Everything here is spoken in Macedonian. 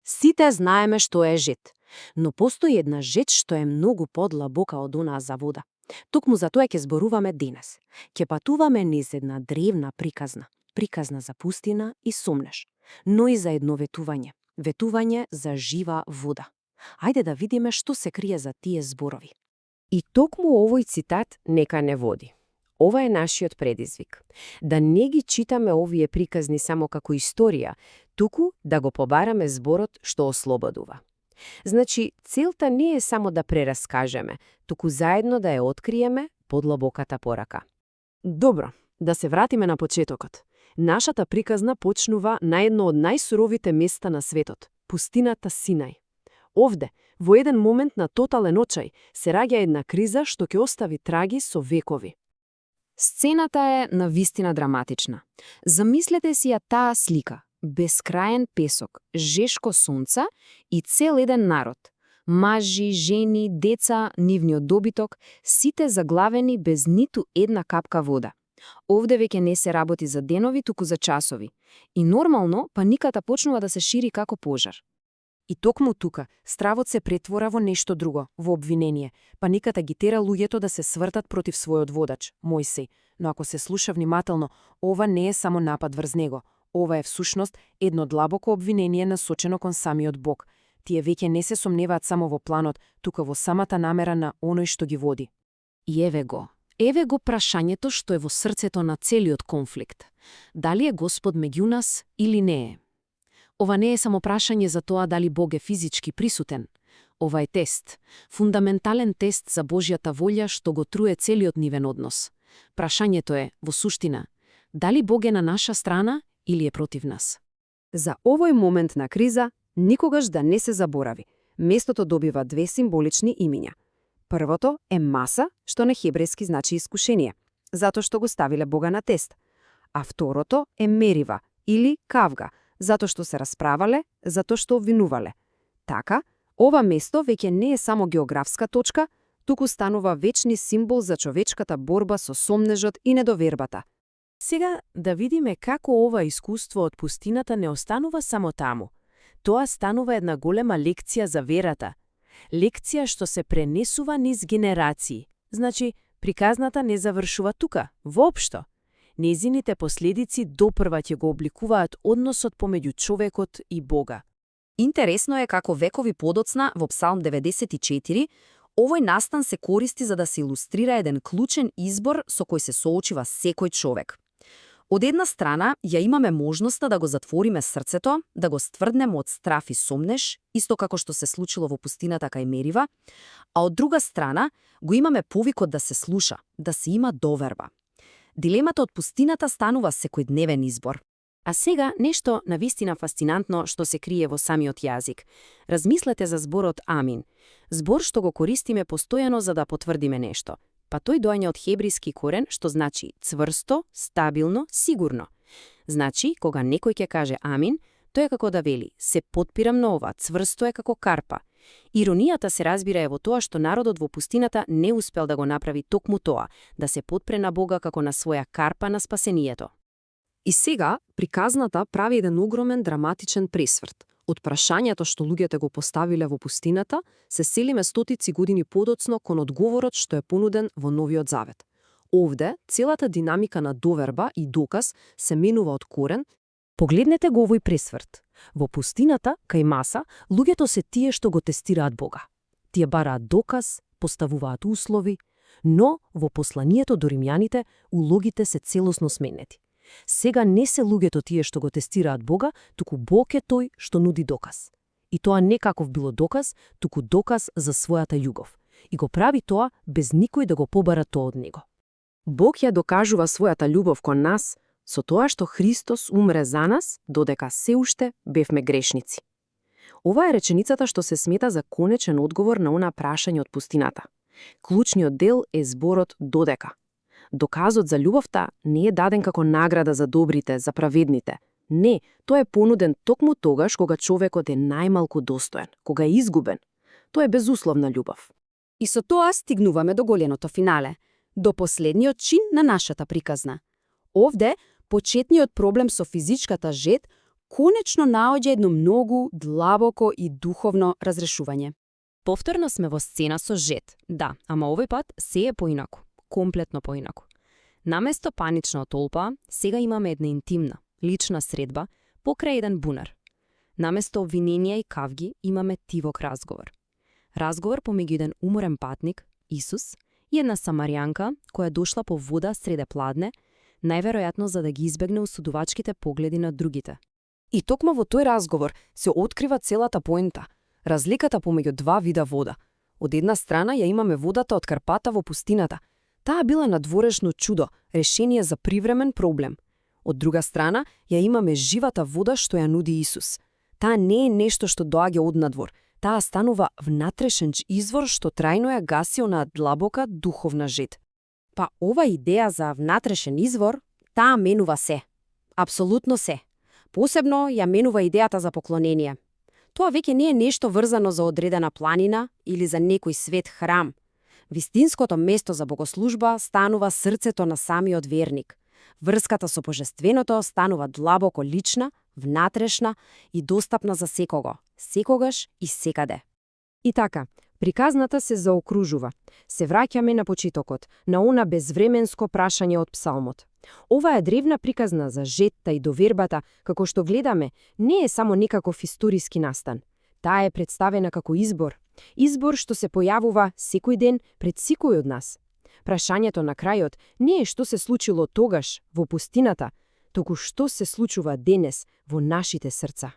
Сите знаеме што е жет, но постои една жет што е многу подлабока од онаа за вода. Токму за тоа ќе зборуваме денес. Ќе патуваме низ една древна приказна за пустина и сомнеш, но и за едно ветување за жива вода. Ајде да видиме што се крие за тие зборови. И токму овој цитат нека не води. Ова е нашиот предизвик. Да не ги читаме овие приказни само како историја, туку да го побараме зборот што ослободува. Значи, целта не е само да прераскажеме, туку заедно да ја откриеме подлабоката порака. Добро, да се вратиме на почетокот. Нашата приказна почнува на едно од најсуровите места на светот – пустината Синај. Овде, во еден момент на тотален очај, се раѓа една криза што ќе остави траги со векови. Сцената е навистина драматична. Замислете си ја таа слика. Бескраен песок, жешко сонца и цел еден народ. Мажи, жени, деца, нивниот добиток, сите заглавени без ниту една капка вода. Овде веќе не се работи за денови, туку за часови. И нормално, паниката почнува да се шири како пожар. И токму тука, стравот се претвора во нешто друго, во обвинение. Паниката ги тера луѓето да се свртат против својот водач, Мојсей. Но ако се слуша внимателно, ова не е само напад врз него. Ова е всушност едно длабоко обвинение насочено кон самиот Бог. Тие веќе не се сомневаат само во планот, тука во самата намера на оној што ги води. И еве го прашањето што е во срцето на целиот конфликт. Дали е Господ меѓу нас или не е? Ова не е само прашање за тоа дали Бог е физички присутен. Ова е тест, фундаментален тест за Божјата волја што го труе целиот нивен однос. Прашањето е, во суштина, дали Бог е на наша страна или е против нас? За овој момент на криза, никогаш да не се заборави. Местото добива две символични имиња. Првото е Маса, што на хебрејски значи искушение, затоа што го ставиле Бога на тест. А второто е Мерива или Кавга, затоа што се расправале, затоа што обвинувале. Така, ова место веќе не е само географска точка, туку станува вечни символ за човечката борба со сомнежот и недовербата. Сега да видиме како ова искуство од пустината не останува само таму. Тоа станува една голема лекција за верата. Лекција што се пренесува низ генерации. Значи, приказната не завршува тука, воопшто. Незините последици допрва ќе го обликуваат односот помеѓу човекот и Бога. Интересно е како векови подоцна во Псалм 94, овој настан се користи за да се илустрира еден клучен избор со кој се соочува секој човек. Од една страна, ја имаме можноста да го затвориме срцето, да го стврднеме од страф и сомнеш, исто како што се случило во пустината кај Мерива, а од друга страна, го имаме повикот да се слуша, да се има доверба. Дилемата од пустината станува секојдневен избор. А сега нешто навистина фасцинантно што се крие во самиот јазик. Размислете за зборот амин. Збор што го користиме постојано за да потврдиме нешто. Па тој доаѓа од хебријски корен што значи цврсто, стабилно, сигурно. Значи, кога некој ќе каже амин, тоа е како да вели, се потпирам на ова, цврсто е како карпа. Иронијата се разбира е во тоа што народот во пустината не успел да го направи токму тоа, да се потпре на Бога како на своја карпа на спасението. И сега, приказната прави еден огромен драматичен пресврт. Од прашањето што луѓето го поставиле во пустината, се селиме стотици години подоцно кон одговорот што е понуден во Новиот Завет. Овде, целата динамика на доверба и доказ се менува од корен. Погледнете го овој пресврт. Во пустината, кај Маса, луѓето се тие што го тестираат Бога. Тие бараат доказ, поставуваат услови, но во посланието до римјаните улогите се целосно сменети. Сега не се луѓето тие што го тестираат Бога, туку Бог е тој што нуди доказ. И тоа не каков било доказ, туку доказ за својата љубов. И го прави тоа без никој да го побара тоа од него. Бог ја докажува својата љубов кон нас со тоа што Христос умре за нас, додека се уште бевме грешници. Ова е реченицата што се смета за конечен одговор на она прашање од пустината. Клучниот дел е зборот додека. Доказот за љубовта не е даден како награда за добрите, за праведните. Не, тој е понуден токму тогаш кога човекот е најмалку достоен, кога е изгубен. Тоа е безусловна љубов. И со тоа стигнуваме до големото финале, до последниот чин на нашата приказна. Овде, почетниот проблем со физичката жет конечно наоѓа едно многу длабоко и духовно разрешување. Повторно сме во сцена со жет. Да, ама овој пат се е поинаку. Комплетно поинаку. Наместо панична толпа, сега имаме една интимна, лична средба покрај еден бунар. Наместо обвиненија и кавги, имаме тивок разговор. Разговор помеѓу еден уморен патник, Исус, и една самарјанка која дошла по вода среде пладне, најверојатно за да ги избегне осудувачките погледи на другите. И токму во тој разговор се открива целата поента, разликата помеѓу два вида вода. Од една страна ја имаме водата од Карпата во пустината. Таа била надворешно чудо, решение за привремен проблем. Од друга страна ја имаме живата вода што ја нуди Исус. Таа не е нешто што доаѓа однадвор. Таа станува внатрешен извор што трајно ја гаси онаа длабока духовна жет. Па ова идеја за внатрешен извор, таа менува се. Апсолутно се. Посебно ја менува идејата за поклонение. Тоа веќе не е нешто врзано за одредена планина или за некој свет храм. Вистинското место за богослужба станува срцето на самиот верник. Врската со божественото станува длабоко лична, внатрешна и достапна за секого, секогаш и секаде. И така, приказната се заокружува. Се враќаме на почетокот, на она безвременско прашање од псалмот. Ова е древна приказна за жетта и довербата, како што гледаме, не е само некаков историски настан. Таа е представена како избор. Избор што се појавува секој ден пред секој од нас. Прашањето на крајот не е што се случило тогаш во пустината, туку што се случува денес во нашите срца.